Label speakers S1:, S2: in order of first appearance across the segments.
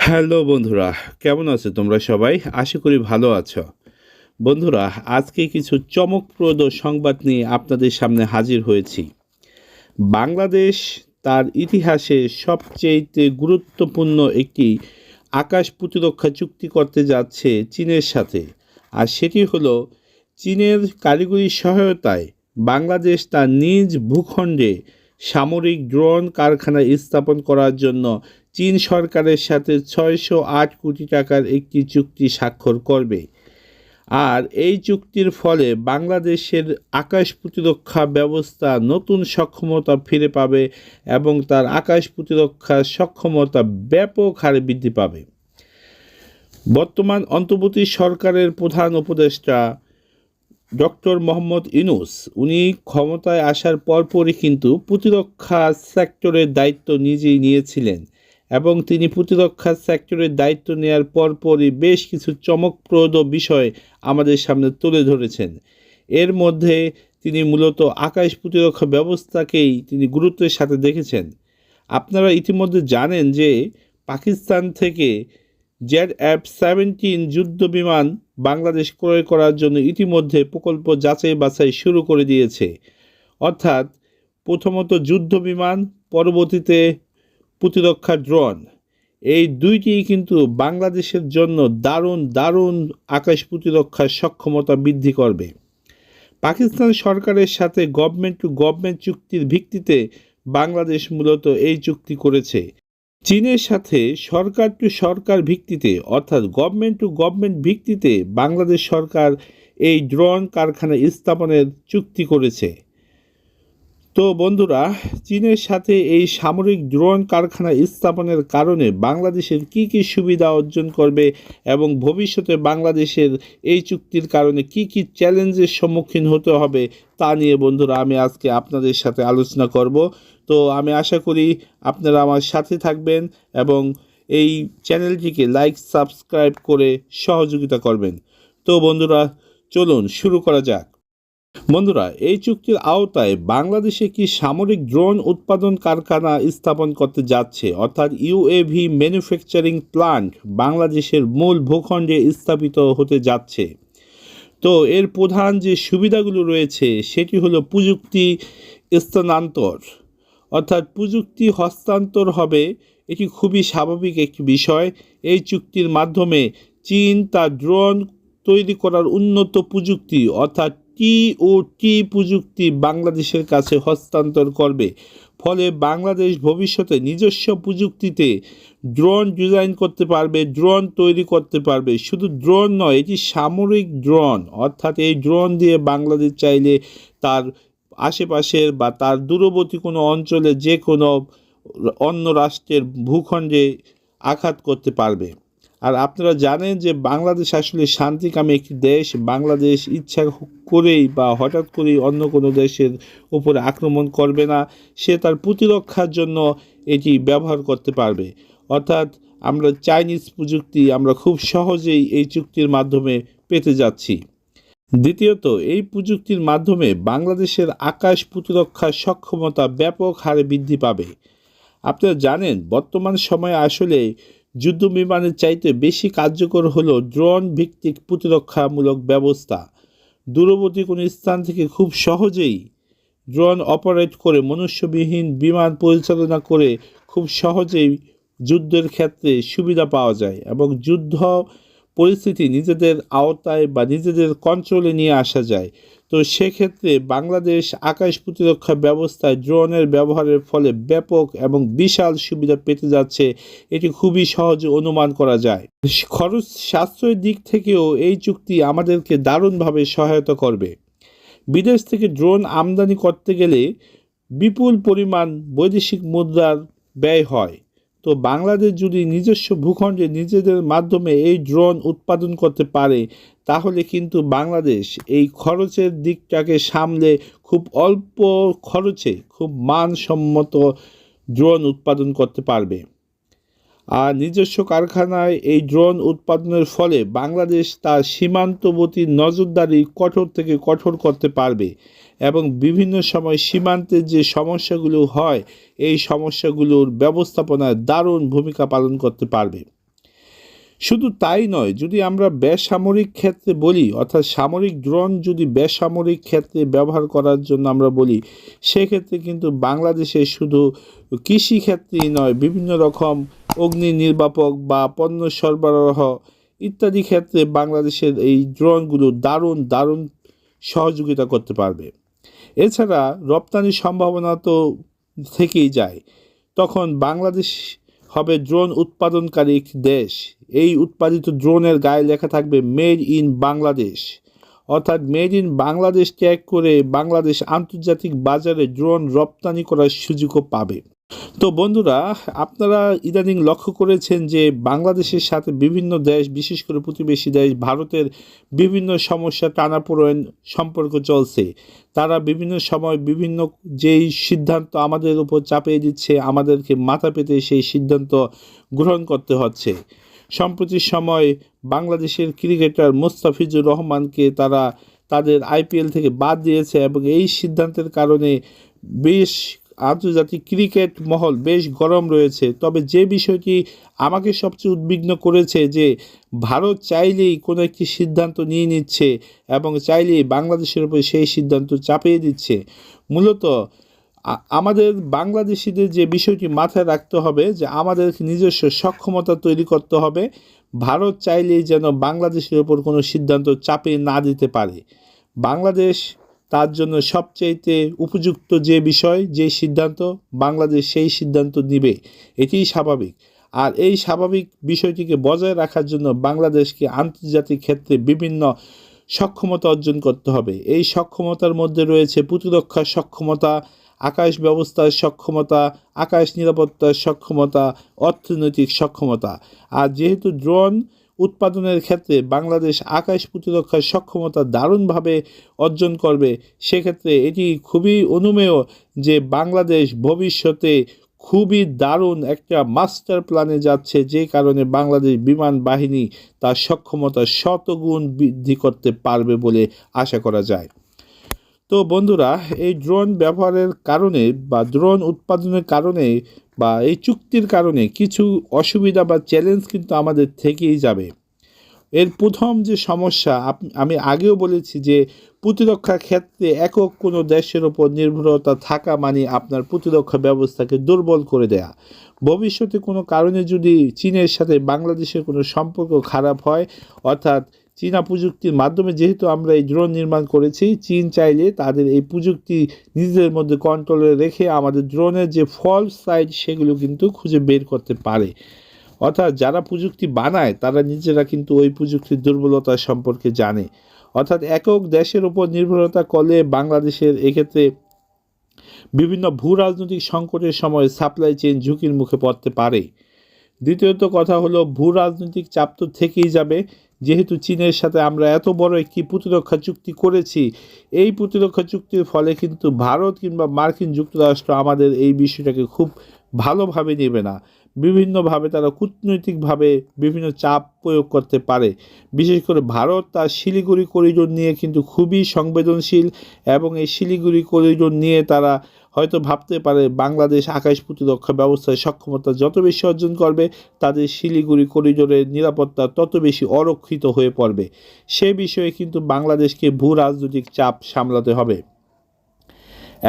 S1: Hello বন্ধুরা, কেমন আছো তোমরা সবাই? আশা করি ভালো আছো। বন্ধুরা, আজকে কিছু চমকপ্রদ সংবাদ নিয়ে আপনাদের সামনে হাজির হয়েছি। বাংলাদেশ তার ইতিহাসে সবচেয়ে গুরুত্বপূর্ণ একটি আকাশ প্রতিরক্ষা চুক্তি করতে যাচ্ছে চীনের সাথে। আর সেটি হলো চীনের কারিগরি সহায়তায় বাংলাদেশ তার নিজ ভূখণ্ডে সামরিক ড্রোন কারখানা স্থাপন করার জন্য চীন সরকারের সাথে ৬০৮ কোটি টাকার একটি চুক্তি স্বাক্ষর করবে। আর এই চুক্তির ফলে বাংলাদেশের আকাশ প্রতিরক্ষা ব্যবস্থা নতুন সক্ষমতা ফিরে পাবে এবং তার আকাশ প্রতিরক্ষার সক্ষমতা ব্যাপক হারে বৃদ্ধি পাবে। বর্তমান অন্তর্বর্তী সরকারের প্রধান উপদেষ্টা ডক্টর মোহাম্মদ ইউনূস উনি ক্ষমতায় আসার পরপরই কিন্তু প্রতিরক্ষা সেক্টরের দায়িত্ব নিজেই নিয়েছিলেন এবং তিনি প্রতিরক্ষা সেক্টরের দায়িত্ব নেওয়ার পরপরই বেশ কিছু চমকপ্রদ বিষয় আমাদের সামনে তুলে ধরেছেন। এর মধ্যে তিনি মূলত আকাশ প্রতিরক্ষা ব্যবস্থাকেই তিনি গুরুত্বের সাথে দেখেছেন। আপনারা ইতিমধ্যে জানেন যে পাকিস্তান থেকে ZF-17 যুদ্ধ বিমান বাংলাদেশ ক্রয় করার জন্য ইতিমধ্যে প্রকল্প যাচাই বাছাই শুরু করে দিয়েছে। অর্থাৎ প্রথমত যুদ্ধ বিমান, পরবর্তীতে প্রতিরক্ষা ড্রোন, এই দুইটি কিন্তু বাংলাদেশের জন্য দারুণ আকাশ প্রতিরক্ষার সক্ষমতা বৃদ্ধি করবে। পাকিস্তান সরকারের সাথে গভর্নমেন্ট টু গভর্নমেন্ট চুক্তির ভিত্তিতে বাংলাদেশ মূলত এই চুক্তি করেছে। চীনের সাথে সরকার টু সরকার ভিত্তিতে অর্থাৎ গভর্নমেন্ট টু গভর্নমেন্ট ভিত্তিতে বাংলাদেশ সরকার এই ড্রোন কারখানা স্থাপনের চুক্তি করেছে। তো বন্ধুরা, চীনের সাথে এই সামরিক ড্রোন কারখানা স্থাপনের কারণে বাংলাদেশের কী কী সুবিধা অর্জন করবে এবং ভবিষ্যতে বাংলাদেশের এই চুক্তির কারণে কী কী চ্যালেঞ্জের সম্মুখীন হতে হবে তা নিয়ে বন্ধুরা আমি আজকে আপনাদের সাথে আলোচনা করব। তো আমি আশা করি আপনারা আমার সাথে থাকবেন এবং এই চ্যানেলটিকে লাইক সাবস্ক্রাইব করে সহযোগিতা করবেন। তো বন্ধুরা, চলুন শুরু করা যাক। বন্ধুরা, এই চুক্তির আওতায় বাংলাদেশে কি সামরিক ড্রোন উৎপাদন কারখানা স্থাপন করতে যাচ্ছে, অর্থাৎ ইউএভি ম্যানুফ্যাকচারিং প্ল্যান্ট বাংলাদেশের মূল ভূখণ্ডে স্থাপিত হতে যাচ্ছে। তো এর প্রধান যে সুবিধাগুলো রয়েছে সেটি হলো প্রযুক্তি স্থানান্তর, অর্থাৎ প্রযুক্তি হস্তান্তর হবে। এটি খুবই স্বাভাবিক একটি বিষয়। এই চুক্তির মাধ্যমে চীন তার ড্রোন তৈরি করার উন্নত প্রযুক্তি অর্থাৎ টিওটি প্রযুক্তি বাংলাদেশের কাছে হস্তান্তর করবে। ফলে বাংলাদেশ ভবিষ্যতে নিজস্ব প্রযুক্তিতে ড্রোন ডিজাইন করতে পারবে, ড্রোন তৈরি করতে পারবে। শুধু ড্রোন নয়, এটি সামরিক ড্রোন, অর্থাৎ এই ড্রোন দিয়ে বাংলাদেশ চাইলে তার আশেপাশের বা তার দূরবর্তী কোনো অঞ্চলে যে কোনো অন্য রাষ্ট্রের ভূখণ্ডে আঘাত করতে পারবে। আর আপনারা জানেন যে বাংলাদেশ আসলে শান্তিকামী একটি দেশ। বাংলাদেশ ইচ্ছা করেই বা হঠাৎ করেই অন্য কোনো দেশের উপরে আক্রমণ করবে না, সে তার প্রতিরক্ষার জন্য এটি ব্যবহার করতে পারবে। অর্থাৎ আমরা চাইনিজ প্রযুক্তি আমরা খুব সহজেই এই চুক্তির মাধ্যমে পেতে যাচ্ছি। দ্বিতীয়ত, এই প্রযুক্তির মাধ্যমে বাংলাদেশের আকাশ প্রতিরক্ষার সক্ষমতা ব্যাপক হারে বৃদ্ধি পাবে। আপনারা জানেন বর্তমান সময়ে আসলে যুদ্ধ বিমানের চাইতে বেশি কার্যকর হলো ড্রোন ভিত্তিক প্রতিরক্ষামূলক ব্যবস্থা। দূরবর্তী কোনো স্থান থেকে খুব সহজেই ড্রোন অপারেট করে মনুষ্যবিহীন বিমান পরিচালনা করে খুব সহজেই যুদ্ধের ক্ষেত্রে সুবিধা পাওয়া যায় এবং যুদ্ধ পরিস্থিতি নিজেদের আওতায় বা নিজেদের কন্ট্রোলে নিয়ে আসা যায়। তো সেক্ষেত্রে বাংলাদেশ আকাশ প্রতিরক্ষা ব্যবস্থায় ড্রোনের ব্যবহারের ফলে ব্যাপক এবং বিশাল সুবিধা পেতে যাচ্ছে, এটি খুবই সহজে অনুমান করা যায়। খরচ সাশ্রয়ের দিক থেকেও এই চুক্তি আমাদেরকে দারুণভাবে সহায়তা করবে। বিদেশ থেকে ড্রোন আমদানি করতে গেলে বিপুল পরিমাণ বৈদেশিক মুদ্রার ব্যয় হয়। তো বাংলাদেশ যদি নিজস্ব ভূখণ্ডে নিজেদের মাধ্যমে এই ড্রোন উৎপাদন করতে পারে তাহলে কিন্তু বাংলাদেশ এই খরচের দিকটাকে সামলে খুব অল্প খরচে খুব মানসম্মত ড্রোন উৎপাদন করতে পারবে। আর নিজস্ব কারখানায় এই ড্রোন উৎপাদনের ফলে বাংলাদেশ তার সীমান্তবর্তী নজরদারি কঠোর থেকে কঠোর করতে পারবে এবং বিভিন্ন সময় সীমান্তের যে সমস্যাগুলো হয় এই সমস্যাগুলোর ব্যবস্থাপনায় দারুণ ভূমিকা পালন করতে পারবে। শুধু তাই নয়, যদি আমরা বেসামরিক ক্ষেত্রে বলি, অর্থাৎ সামরিক ড্রোন যদি বেসামরিক ক্ষেত্রে ব্যবহার করার জন্য আমরা বলি, সেক্ষেত্রে কিন্তু বাংলাদেশে শুধু কৃষিক্ষেত্রেই নয়, বিভিন্ন রকম অগ্নি নির্বাপক বা পণ্য সরবরাহ ইত্যাদি ক্ষেত্রে বাংলাদেশের এই ড্রোনগুলো দারুণ দারুণ সহযোগিতা করতে পারবে। এছাড়া রপ্তানির সম্ভাবনা তো থেকেই যায়। তখন বাংলাদেশ হবে ড্রোন উৎপাদনকারী একটি দেশ। এই উৎপাদিত ড্রোনের গায়ে লেখা থাকবে মেড ইন বাংলাদেশ, অর্থাৎ মেড ইন বাংলাদেশ ট্যাগ করে বাংলাদেশ আন্তর্জাতিক বাজারে ড্রোন রপ্তানি করার সুযোগও পাবে। তো বন্ধুরা, আপনারা ইদানিং লক্ষ্য করেছেন যে বাংলাদেশের সাথে বিভিন্ন দেশ, বিশেষ করে প্রতিবেশী দেশ ভারতের বিভিন্ন সমস্যা টানাপোড়েন সম্পর্ক চলছে। তারা বিভিন্ন সময় বিভিন্ন যেই সিদ্ধান্ত আমাদের উপর চাপিয়ে দিচ্ছে, আমাদেরকে মাথা পেতে সেই সিদ্ধান্ত গ্রহণ করতে হচ্ছে। সম্প্রতি সময় বাংলাদেশের ক্রিকেটার মোস্তাফিজুর রহমানকে তারা তাদের আইপিএল থেকে বাদ দিয়েছে এবং এই সিদ্ধান্তের কারণে বেশ আন্তর্জাতিক ক্রিকেট মহল বেশ গরম রয়েছে। তবে যে বিষয়টি আমাকে সবচেয়ে উদ্বিগ্ন করেছে যে ভারত চাইলেই কোনো একটি সিদ্ধান্ত নিয়ে নিচ্ছে এবং চাইলেই বাংলাদেশের উপর সেই সিদ্ধান্ত চাপিয়ে দিচ্ছে। মূলত আমাদের বাংলাদেশিদের যে বিষয়টি মাথায় রাখতে হবে যে আমাদের নিজস্ব সক্ষমতা তৈরি করতে হবে। ভারত চাইলেই যেন বাংলাদেশের উপর কোনো সিদ্ধান্ত চাপিয়ে না দিতে পারে। বাংলাদেশ তার জন্য সবচাইতে উপযুক্ত যে বিষয়, যে সিদ্ধান্ত, বাংলাদেশ সেই সিদ্ধান্ত নেবে, এটিই স্বাভাবিক। আর এই স্বাভাবিক বিষয়টিকে বজায় রাখার জন্য বাংলাদেশকে আন্তর্জাতিক ক্ষেত্রে বিভিন্ন সক্ষমতা অর্জন করতে হবে। এই সক্ষমতার মধ্যে রয়েছে প্রতিরক্ষার সক্ষমতা, আকাশ ব্যবস্থার সক্ষমতা, আকাশ নিরাপত্তার সক্ষমতা, অর্থনৈতিক সক্ষমতা। আর যেহেতু ড্রোন উৎপাদনের ক্ষেত্রে বাংলাদেশ আকাশ প্রতিরক্ষার সক্ষমতা দারুণভাবে অর্জন করবে, সেক্ষেত্রে এটি খুবই অনুমেয় যে বাংলাদেশ ভবিষ্যতে খুবই দারুণ একটা মাস্টার প্ল্যানে যাচ্ছে, যে কারণে বাংলাদেশ বিমান বাহিনী তার সক্ষমতা শতগুণ বৃদ্ধি করতে পারবে বলে আশা করা যায়। তো বন্ধুরা, এই ড্রোন ব্যবহারের কারণে বা ড্রোন উৎপাদনের কারণে বা এই চুক্তির কারণে কিছু অসুবিধা বা চ্যালেঞ্জ কিন্তু আমাদের থেকেই যাবে। এর প্রথম যে সমস্যা, আমি আগেও বলেছি যে প্রতিরক্ষার ক্ষেত্রে একক কোনো দেশের ওপর নির্ভরতা থাকা মানে আপনার প্রতিরক্ষা ব্যবস্থাকে দুর্বল করে দেয়া। ভবিষ্যতে কোনো কারণে যদি চীনের সাথে বাংলাদেশের কোনো সম্পর্ক খারাপ হয়, অর্থাৎ চীনা প্রযুক্তির মাধ্যমে যেহেতু আমরা এই ড্রোন নির্মাণ করেছি, চীন চাইলে তাদের এই প্রযুক্তি নিজেদের মধ্যে কন্ট্রোলে রেখে আমাদের ড্রোনের যে ফল্স সাইড সেগুলো কিন্তু খুঁজে বের করতে পারে। অর্থাৎ যারা প্রযুক্তি বানায় তারা নিজেরা কিন্তু ওই প্রযুক্তির দুর্বলতা সম্পর্কে জানে। অর্থাৎ একক দেশের উপর নির্ভরতা করলে বাংলাদেশের এক্ষেত্রে বিভিন্ন ভূ রাজনৈতিক সংকটের সময় সাপ্লাই চেইন ঝুঁকির মুখে পড়তে পারে। দ্বিতীয়ত কথা হলো, ভূ রাজনৈতিক চাপ তো থেকেই যাবে। যেহেতু চীনের সাথে আমরা এত বড় একটি প্রতিরক্ষা চুক্তি করেছি, এই প্রতিরক্ষা চুক্তির ফলে কিন্তু ভারত কিংবা মার্কিন যুক্তরাষ্ট্র আমাদের এই বিষয়টাকে খুব ভালোভাবে নেবে না। বিভিন্নভাবে তারা কূটনৈতিকভাবে বিভিন্ন চাপ প্রয়োগ করতে পারে। বিশেষ করে ভারত তার শিলিগুড়ি করিডোর নিয়ে কিন্তু খুবই সংবেদনশীল এবং এই শিলিগুড়ি করিডোর নিয়ে তারা হয়তো ভাবতে পারে বাংলাদেশ আকাশ প্রতিরক্ষা ব্যবস্থায় সক্ষমতা যত বেশি অর্জন করবে, তাদের শিলিগুড়ি করিডোরের নিরাপত্তা তত বেশি অরক্ষিত হয়ে পড়বে। সে বিষয়ে কিন্তু বাংলাদেশকে ভূ রাজনৈতিক চাপ সামলাতে হবে।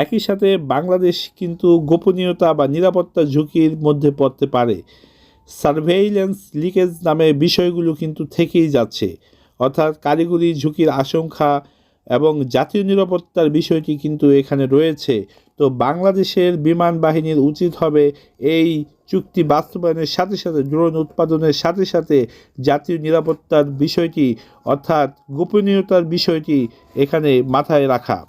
S1: একই সাথে বাংলাদেশ কিন্তু গোপনীয়তা বা নিরাপত্তা ঝুঁকির মধ্যে পড়তে পারে। সার্ভেইলেন্স লিকেজ নামে বিষয়গুলো কিন্তু থেকেই যাচ্ছে, অর্থাৎ কারিগরি ঝুঁকির আশঙ্কা এবং জাতীয় নিরাপত্তার বিষয়টি কিন্তু এখানে রয়েছে। তো বাংলাদেশের বিমান বাহিনীর উচিত হবে এই চুক্তি বাস্তবায়নের সাথে সাথে ড্রোন উৎপাদনের সাথে সাথে জাতীয় নিরাপত্তার বিষয়টি অর্থাৎ গোপনীয়তার বিষয়টি এখানে মাথায় রাখা।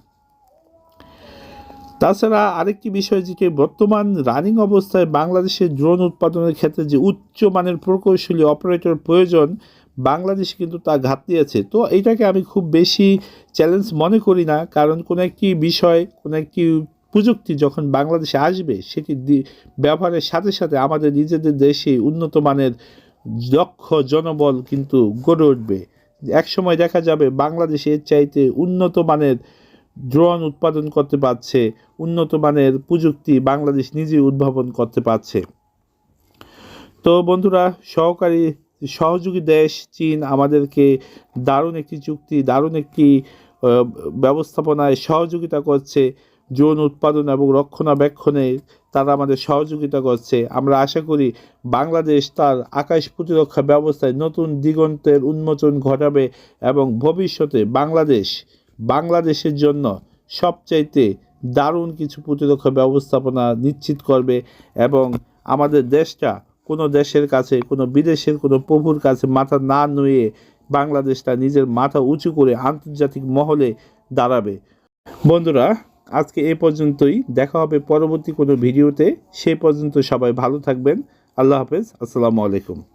S1: তাছাড়া আরেকটি বিষয়, যেটি বর্তমান রানিং অবস্থায় বাংলাদেশের ড্রোন উৎপাদনের ক্ষেত্রে যে উচ্চমানের প্রকৌশলী অপারেটর প্রয়োজন, বাংলাদেশে কিন্তু তা ঘাটতি আছে। তো এইটাকে আমি খুব বেশি চ্যালেঞ্জ মনে করি না, কারণ কোনো একটি বিষয়, কোনো একটি প্রযুক্তি যখন বাংলাদেশে আসবে, সেটি ব্যবহারের সাথে সাথে আমাদের নিজেদের দেশে উন্নত মানের দক্ষ জনবল কিন্তু গড়ে উঠবে। একসময় দেখা যাবে বাংলাদেশে এর চাইতে উন্নত মানের ড্রোন উৎপাদন করতে পারছে, উন্নত মানের প্রযুক্তি বাংলাদেশ নিজেই উদ্ভাবন করতে পারছে। তো বন্ধুরা, সহকারী সহযোগী দেশ চীন আমাদেরকে দারুণ একটি চুক্তি, দারুণ একটি ব্যবস্থাপনায় সহযোগিতা করছে। ড্রোন উৎপাদন এবং রক্ষণাবেক্ষণে তারা আমাদের সহযোগিতা করছে। আমরা আশা করি বাংলাদেশ তার আকাশ প্রতিরক্ষা ব্যবস্থায় নতুন দিগন্তের উন্মোচন ঘটাবে এবং ভবিষ্যতে বাংলাদেশের জন্য সবচাইতে দারুণ কিছু প্রতিরক্ষা ব্যবস্থাপনা নিশ্চিত করবে এবং আমাদের দেশটা কোনো দেশের কাছে, কোনো বিদেশের কোনো প্রভুর কাছে মাথা না নুয়ে বাংলাদেশটা নিজের মাথা উঁচু করে আন্তর্জাতিক মহলে দাঁড়াবে। বন্ধুরা, আজকে এ পর্যন্তই। দেখা হবে পরবর্তী কোনো ভিডিওতে। সেই পর্যন্ত সবাই ভালো থাকবেন। আল্লাহ হাফেজ। আসসালামু আলাইকুম।